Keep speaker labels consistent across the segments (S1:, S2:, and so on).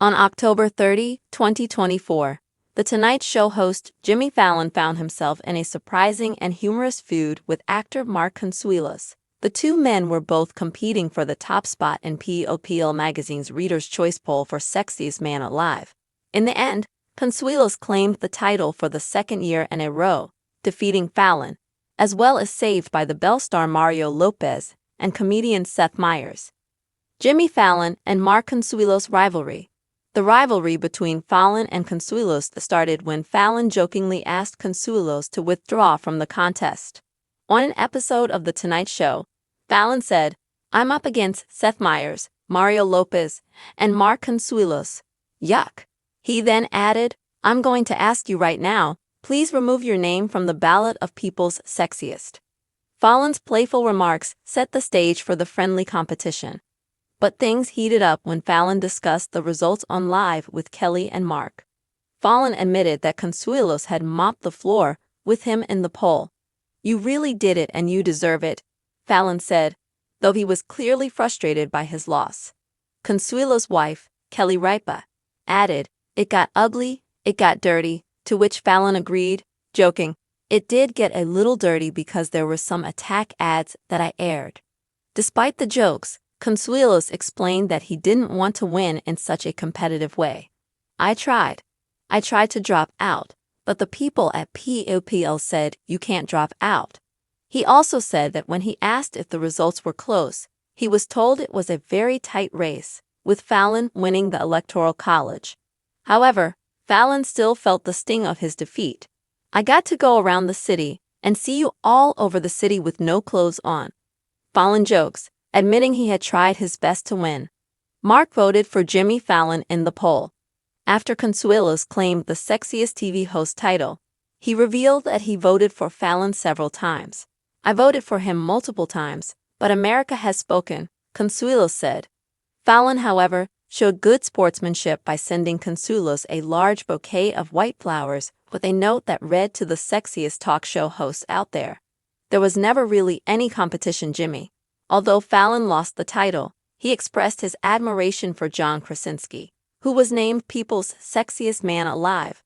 S1: On October 30, 2024, The Tonight Show host Jimmy Fallon found himself in a surprising and humorous feud with actor Mark Consuelos. The two men were both competing for the top spot in POPL magazine's Reader's Choice poll for Sexiest Man Alive. In the end, Consuelos claimed the title for the second year in a row, defeating Fallon, as well as saved by the Belle star Mario Lopez and comedian Seth Meyers. Jimmy Fallon and Mark Consuelos rivalry. The rivalry between Fallon and Consuelos started when Fallon jokingly asked Consuelos to withdraw from the contest. On an episode of The Tonight Show, Fallon said, "I'm up against Seth Meyers, Mario Lopez, and Mark Consuelos. Yuck." He then added, "I'm going to ask you right now, please remove your name from the ballot of people's sexiest." Fallon's playful remarks set the stage for the friendly competition. But things heated up when Fallon discussed the results on Live with Kelly and Mark. Fallon admitted that Consuelos had mopped the floor with him in the poll. "You really did it and you deserve it," Fallon said, though he was clearly frustrated by his loss. Consuelos' wife, Kelly Ripa, added, "It got ugly, it got dirty," to which Fallon agreed, joking, "It did get a little dirty because there were some attack ads that I aired." Despite the jokes, Consuelos explained that he didn't want to win in such a competitive way. I tried to drop out, but the people at POPL said you can't drop out." He also said that when he asked if the results were close, he was told it was a very tight race, with Fallon winning the Electoral College. However, Fallon still felt the sting of his defeat. "I got to go around the city and see you all over the city with no clothes on." Fallon jokes, admitting he had tried his best to win. Mark voted for Jimmy Fallon in the poll. After Consuelos claimed the sexiest TV host title, he revealed that he voted for Fallon several times. "I voted for him multiple times, but America has spoken," Consuelos said. Fallon, however, showed good sportsmanship by sending Consuelos a large bouquet of white flowers with a note that read, "To the sexiest talk show hosts out there. There was never really any competition, Jimmy." Although Fallon lost the title, he expressed his admiration for John Krasinski, who was named People's Sexiest Man Alive.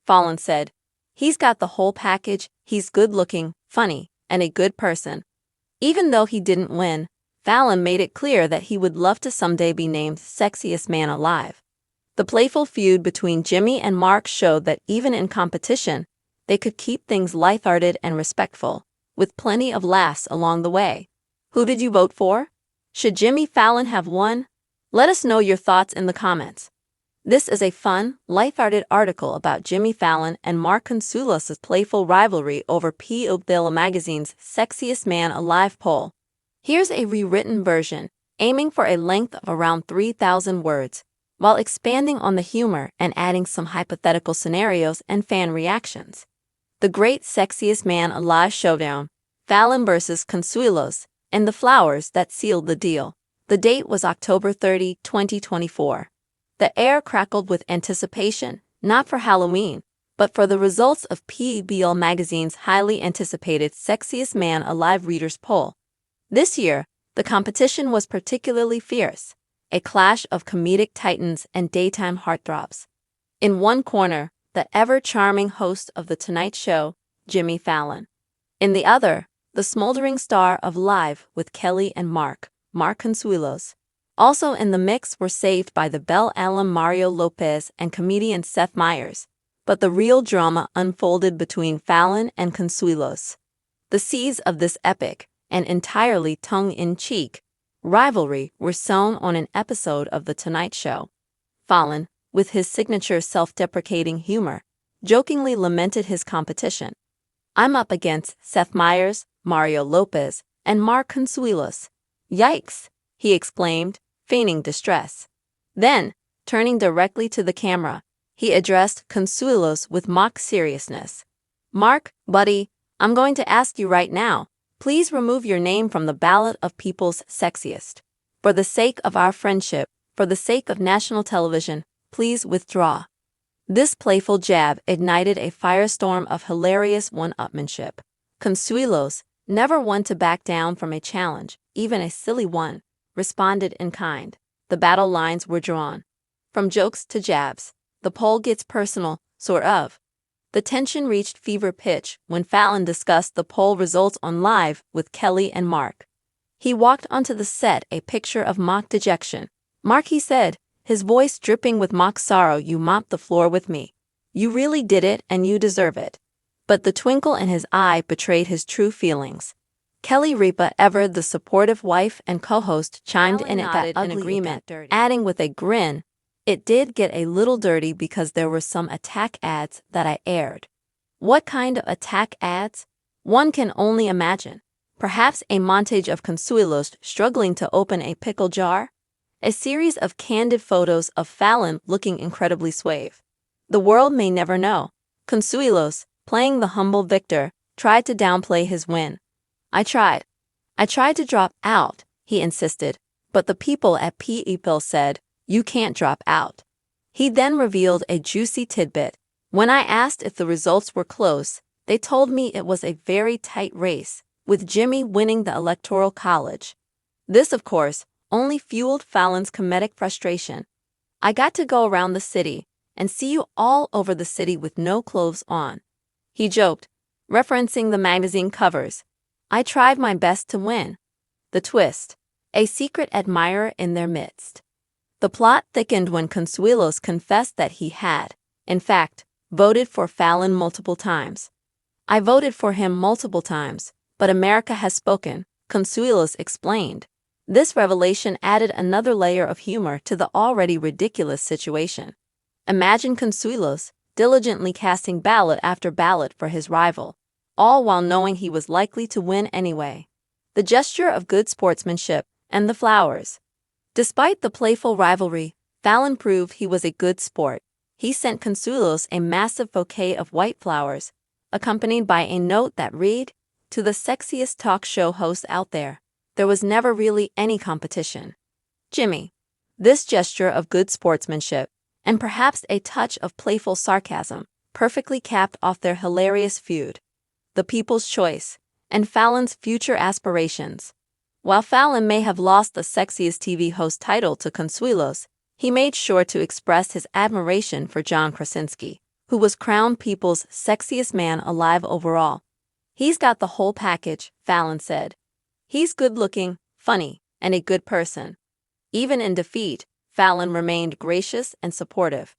S1: Fallon said, "He's got the whole package, he's good-looking, funny, and a good person." Even though he didn't win, Fallon made it clear that he would love to someday be named Sexiest Man Alive. The playful feud between Jimmy and Mark showed that even in competition, they could keep things lighthearted and respectful, with plenty of laughs along the way. Who did you vote for? Should Jimmy Fallon have won? Let us know your thoughts in the comments. This is a fun, lighthearted article about Jimmy Fallon and Mark Consuelos' playful rivalry over POPL magazine's Sexiest Man Alive poll. Here's a rewritten version, aiming for a length of around 3,000 words, while expanding on the humor and adding some hypothetical scenarios and fan reactions. The Great Sexiest Man Alive Showdown, Fallon vs. Consuelos, and the flowers that sealed the deal. The date was October 30, 2024. The air crackled with anticipation, not for Halloween, but for the results of POPL magazine's highly anticipated Sexiest Man Alive Readers poll. This year, the competition was particularly fierce, a clash of comedic titans and daytime heartthrobs. In one corner, the ever-charming host of The Tonight Show, Jimmy Fallon. In the other, the smoldering star of Live with Kelly and Mark Consuelos. Also in the mix were saved by the Belle alum Mario Lopez and comedian Seth Meyers, but the real drama unfolded between Fallon and Consuelos. The seeds of this epic, and entirely tongue-in-cheek, rivalry were sown on an episode of The Tonight Show. Fallon, with his signature self-deprecating humor, jokingly lamented his competition. "I'm up against Seth Meyers, Mario Lopez, and Mark Consuelos. Yikes!" he exclaimed, feigning distress. Then, turning directly to the camera, he addressed Consuelos with mock seriousness. "Mark, buddy, I'm going to ask you right now, please remove your name from the ballot of people's sexiest. For the sake of our friendship, for the sake of national television, please withdraw." This playful jab ignited a firestorm of hilarious one-upmanship. Consuelos, never one to back down from a challenge, even a silly one, responded in kind. The battle lines were drawn. From jokes to jabs, the poll gets personal, sort of. The tension reached fever pitch when Fallon discussed the poll results on Live with Kelly and Mark. He walked onto the set, a picture of mock dejection. "Mark," he said, his voice dripping with mock sorrow, "you mopped the floor with me. You really did it, and you deserve it." But the twinkle in his eye betrayed his true feelings. Kelly Ripa, ever the supportive wife and co-host, chimed in at an agreement, adding with a grin, "It did get a little dirty because there were some attack ads that I aired." What kind of attack ads? One can only imagine. Perhaps a montage of Consuelos struggling to open a pickle jar? A series of candid photos of Fallon looking incredibly suave. The world may never know. Consuelos, playing the humble victor, tried to downplay his win. I tried to drop out," he insisted, but the people at People said, "You can't drop out." He then revealed a juicy tidbit. "When I asked if the results were close, they told me it was a very tight race, with Jimmy winning the Electoral College." This, of course, only fueled Fallon's comedic frustration. "I got to go around the city and see you all over the city with no clothes on," he joked, referencing the magazine covers. "I tried my best to win." The twist: a secret admirer in their midst. The plot thickened when Consuelos confessed that he had, in fact, voted for Fallon multiple times. "I voted for him multiple times, but America has spoken," Consuelos explained. This revelation added another layer of humor to the already ridiculous situation. Imagine Consuelos diligently casting ballot after ballot for his rival, all while knowing he was likely to win anyway. The gesture of good sportsmanship and the flowers. Despite the playful rivalry, Fallon proved he was a good sport. He sent Consuelos a massive bouquet of white flowers, accompanied by a note that read, "To the sexiest talk show host out there, there was never really any competition. Jimmy." This gesture of good sportsmanship, and perhaps a touch of playful sarcasm, perfectly capped off their hilarious feud. The people's choice, and Fallon's future aspirations. While Fallon may have lost the sexiest TV host title to Consuelos, he made sure to express his admiration for John Krasinski, who was crowned People's Sexiest Man Alive overall. "He's got the whole package," Fallon said. "He's good-looking, funny, and a good person." Even in defeat, Fallon remained gracious and supportive.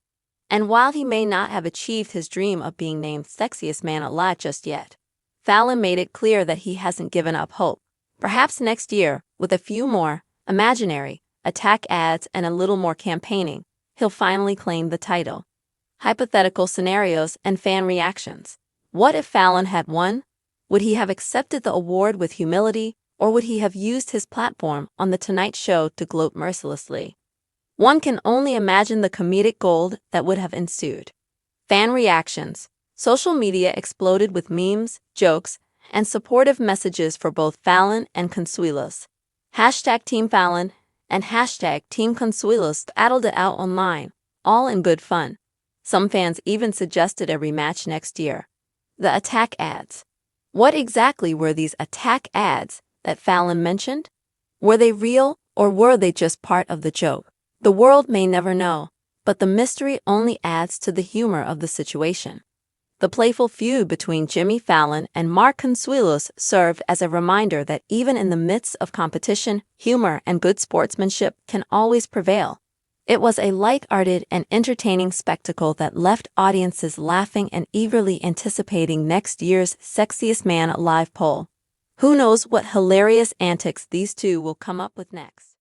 S1: And while he may not have achieved his dream of being named Sexiest Man Alive just yet, Fallon made it clear that he hasn't given up hope. Perhaps next year, with a few more imaginary attack ads and a little more campaigning, he'll finally claim the title. Hypothetical scenarios and fan reactions. What if Fallon had won? Would he have accepted the award with humility, or would he have used his platform on The Tonight Show to gloat mercilessly? One can only imagine the comedic gold that would have ensued. Fan reactions. Social media exploded with memes, jokes, and supportive messages for both Fallon and Consuelos. Hashtag Team Fallon and hashtag Team Consuelos battled it out online, all in good fun. Some fans even suggested a rematch next year. The attack ads. What exactly were these attack ads that Fallon mentioned? Were they real, or were they just part of the joke? The world may never know, but the mystery only adds to the humor of the situation. The playful feud between Jimmy Fallon and Mark Consuelos served as a reminder that even in the midst of competition, humor and good sportsmanship can always prevail. It was a light-hearted and entertaining spectacle that left audiences laughing and eagerly anticipating next year's Sexiest Man Alive poll. Who knows what hilarious antics these two will come up with next?